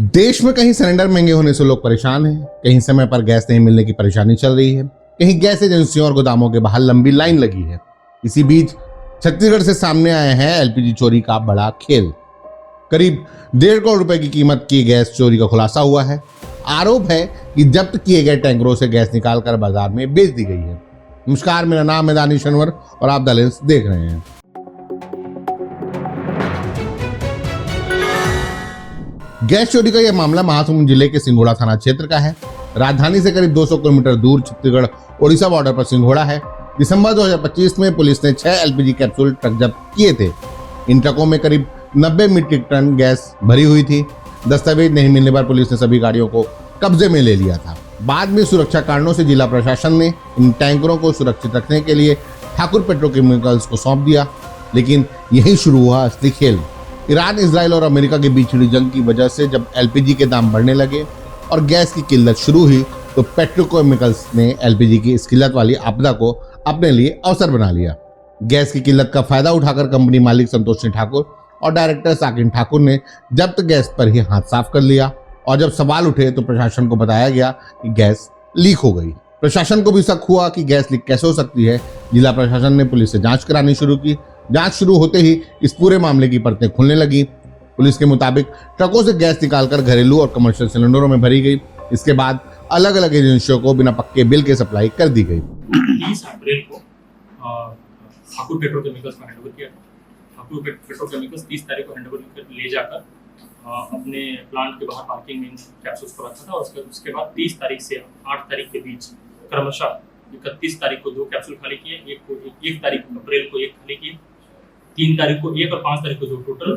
देश में कहीं सिलेंडर महंगे होने से लोग परेशान हैं, कहीं समय पर गैस नहीं मिलने की परेशानी चल रही है, कहीं गैस एजेंसियों और गोदामों के बाहर लंबी लाइन लगी है। इसी बीच छत्तीसगढ़ से सामने आया है एलपीजी चोरी का बड़ा खेल। करीब 1.5 करोड़ रुपए की कीमत की गैस चोरी का खुलासा हुआ है। आरोप है कि जब्त किए गए टैंकरों से गैस निकालकर बाजार में बेच दी गई है। नमस्कार, मेरा नाम है दानिश अनवर और आप द लेंस देख रहे हैं। गैस चोरी का यह मामला महासमुंद जिले के सिंघोड़ा थाना क्षेत्र का है। राजधानी से करीब 200 किलोमीटर दूर छत्तीसगढ़ ओडिशा बॉर्डर पर सिंघोड़ा है। दिसंबर 2025 में पुलिस ने 6 एलपीजी कैप्सूल ट्रक जब्त किए थे। इन ट्रकों में करीब 90 मीट्रिक टन गैस भरी हुई थी। दस्तावेज नहीं मिलने पर पुलिस ने सभी गाड़ियों को कब्जे में ले लिया था। बाद में सुरक्षा कारणों से जिला प्रशासन ने इन टैंकरों को सुरक्षित रखने के लिए ठाकुर पेट्रोकेमिकल्स को सौंप दिया। लेकिन यही शुरू हुआ असली खेल। ईरान, इजराइल और अमेरिका के बीच छिड़ी जंग की वजह से जब एलपीजी के दाम बढ़ने लगे और गैस की किल्लत शुरू हुई तो पेट्रोकेमिकल्स ने एलपीजी की इस किल्लत वाली आपदा को अपने लिए अवसर बना लिया। गैस की किल्लत का फायदा उठाकर कंपनी मालिक संतोष सिंह ठाकुर और डायरेक्टर साकिन ठाकुर ने जब्त गैस पर ही हाथ साफ कर लिया। और जब सवाल उठे तो प्रशासन को बताया गया कि गैस लीक हो गई। प्रशासन को भी शक हुआ कि गैस लीक कैसे हो सकती है। जिला प्रशासन ने पुलिस से जांच करानी शुरू की। जांच शुरू होते ही इस पूरे मामले की परतें खुलने लगी। पुलिस के मुताबिक ट्रकों से गैस निकालकर घरेलू और कमर्शियल सिलेंडरों में भरी गई। इसके बाद अलग अलग एजेंसियों को बिना पक्के बिल के सप्लाई कर दी गई। 30 अप्रैल को ठाकुर पेट्रोकेमिकल्स को हैंडओवर किया। ठाकुर पेट्रोकेमिकल्स 30 तारीख को हैंडओवर ले जाकर अपने प्लांट के बाहर पार्किंग में कैप्सूल्स को रखा था। उसके बाद 30 तारीख से 8 तारीख के बीच क्रमशः 31 तारीख को 2 कैप्सूल खाली किए, 1 तारीख अप्रैल को 1 खाली किए, 3 तारीख को 1 और 5 तारीख को 2, टोटल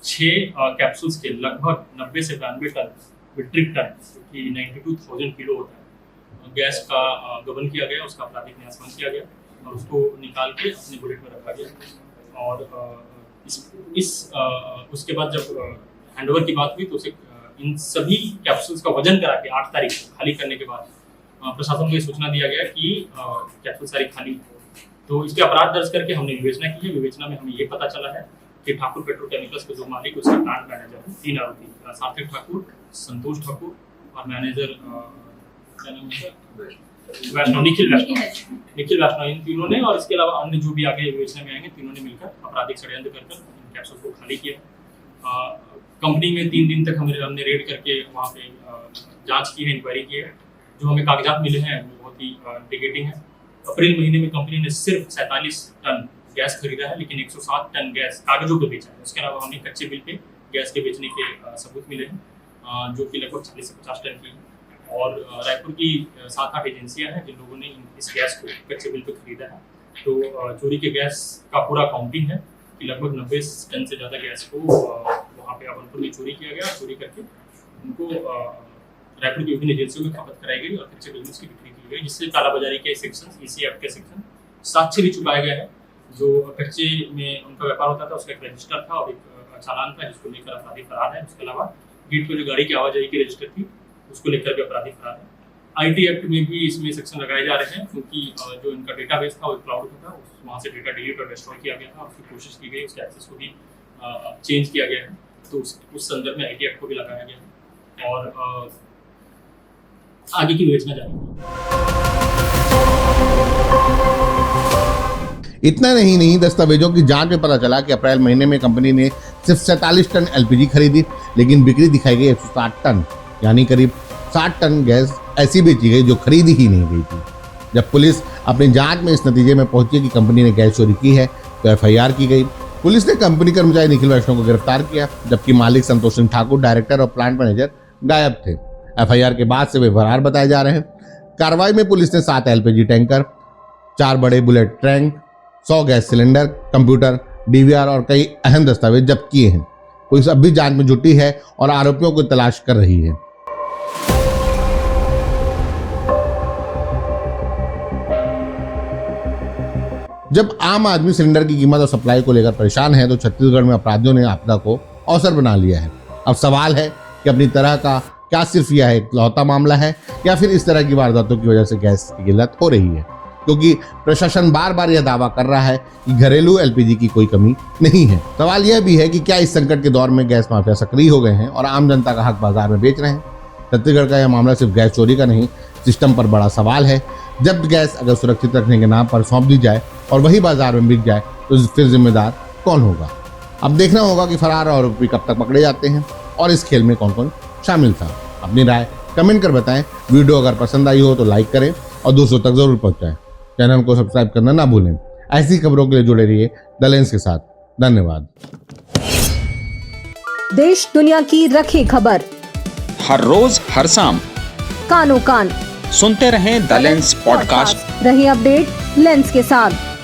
6 कैप्सूल्स के लगभग 90 से 92 टन मीट्रिक टन, जो कि 92,000 किलो होता है, गैस का गबन किया गया। उसका आपराधिक न्यास किया गया और उसको निकाल के अपने बुलेट में रखा गया। और उसके बाद जब हैंडओवर की बात हुई तो उसे इन सभी कैप्सूल्स का वजन करा के 8 तारीख को खाली करने के बाद प्रशासन को ये सूचना दिया गया कि कैप्सूल सारी खाली। तो इसके अपराध दर्ज करके हमने विवेचना की है। विवेचना में हमें ये पता चला है कि ठाकुर पेट्रोकेमिकल्स के 2 मालिक, उसके प्लांट मैनेजर, 3 आरोपी, सात्विक ठाकुर, संतोष ठाकुर और मैनेजर निखिल वैष्णव, इन तीनों ने और इसके अलावा अन्य जो भी आगे विवेचना में आएंगे, तीनों ने मिलकर आपराधिक षड्यंत्र कर कैप्सूल को खाली किया। कंपनी में 3 दिन तक हमने रेड करके वहाँ पे जांच की है, इंक्वायरी की है। जो हमें कागजात मिले हैं वो बहुत ही इंडिकेटिंग है। अप्रैल महीने में कंपनी ने सिर्फ 47 टन गैस खरीदा है, लेकिन 107 टन गैस कागजों पे बेचा है। उसके अलावा हमें कच्चे बिल पे गैस के बेचने के सबूत मिले हैं, जो कि लगभग 40 से 50 टन की। और रायपुर की 7-8 एजेंसियां हैं जिन लोगों ने इस गैस को कच्चे बिल पे खरीदा है। तो चोरी के गैस का पूरा काउंटिंग है कि लगभग 90 टन से ज़्यादा गैस को वहाँ पे अवनपुर में चोरी किया गया। चोरी करके उनको रायपुर की विभिन्न एजेंसियों में खपत कराई गई और कच्चे बिजनेस की बिक्री की गई, जिससे कालाबाजारी के सेक्शन, ईसी एक्ट के सेक्शन 7 भी चुकाया गया है। जो कच्चे में उनका व्यापार होता था उसका एक रजिस्टर था और एक चालान था, जिसको लेकर अपराधी फरार है। उसके अलावा गेट पर जो गाड़ी की आवाजाही की रजिस्टर थी उसको लेकर भी अपराधी फरार है। आईटी एक्ट में भी इसमें सेक्शन लगाए जा रहे हैं, क्योंकि जो इनका डेटाबेस था वो क्लाउड का था, वहाँ से डेटा डिलीट और डिस्ट्रॉय किया गया था। उसकी कोशिश की गई, उसके एक्सेस को भी चेंज किया गया है। तो उस संदर्भ में आईटी एक्ट को भी लगाया गया है और आगे की विवेचना जारी। इतना नहीं, दस्तावेजों की जांच में पता चला कि अप्रैल महीने में कंपनी ने सिर्फ 47 टन एलपीजी खरीदी, लेकिन बिक्री दिखाई गई 160 टन, यानी करीब 60 टन गैस ऐसी बेची गई जो खरीदी ही नहीं गई थी। जब पुलिस अपनी जांच में इस नतीजे में पहुंची कि कंपनी ने गैस चोरी की है तो एफआईआर की गई। पुलिस ने कंपनी कर्मचारी निखिल वैष्णव को गिरफ्तार किया, जबकि मालिक संतोष सिंह ठाकुर, डायरेक्टर और प्लांट मैनेजर गायब थे। एफआईआर के बाद से वे फरार बताए जा रहे हैं। कार्रवाई में पुलिस ने 7 एलपीजी टैंकर, 4 बड़े bullet tank, 100 gas cylinder, computer, DVR और कई अहम दस्तावेज जब्त किए हैं। पुलिस अब भी जांच में जुटी है और आरोपियों को तलाश कर रही है। जब आम आदमी सिलेंडर की कीमत और सप्लाई को लेकर परेशान है तो छत्तीसगढ़ में अपराधियों ने आपदा को अवसर बना लिया है। अब सवाल है कि अपनी तरह का क्या सिर्फ यह एक इकलौता मामला है या फिर इस तरह की वारदातों की वजह से गैस की किल्लत हो रही है। क्योंकि प्रशासन बार बार यह दावा कर रहा है कि घरेलू एलपीजी की कोई कमी नहीं है। सवाल यह भी है कि क्या इस संकट के दौर में गैस माफिया सक्रिय हो गए हैं और आम जनता का हक बाजार में बेच रहे हैं। छत्तीसगढ़ का यह मामला सिर्फ गैस चोरी का नहीं, सिस्टम पर बड़ा सवाल है। जब गैस अगर सुरक्षित रखने के नाम पर सौंप दी जाए और वही बाजार में बिक जाए तो फिर जिम्मेदार कौन होगा। अब देखना होगा कि फरार आरोपी कब तक पकड़े जाते हैं और इस खेल में कौन कौन शामिल था। अपनी राय कमेंट कर बताएं। वीडियो अगर पसंद आई हो तो लाइक करें और दूसरों तक जरूर पहुंचाएं। चैनल को सब्सक्राइब करना ना भूलें। ऐसी खबरों के लिए जुड़े रहिए द लेंस के साथ। धन्यवाद। देश दुनिया की रखी खबर हर रोज हर शाम कानो कान सुनते रहें द लेंस पॉडकास्ट। रही अपडेट लेंस के साथ।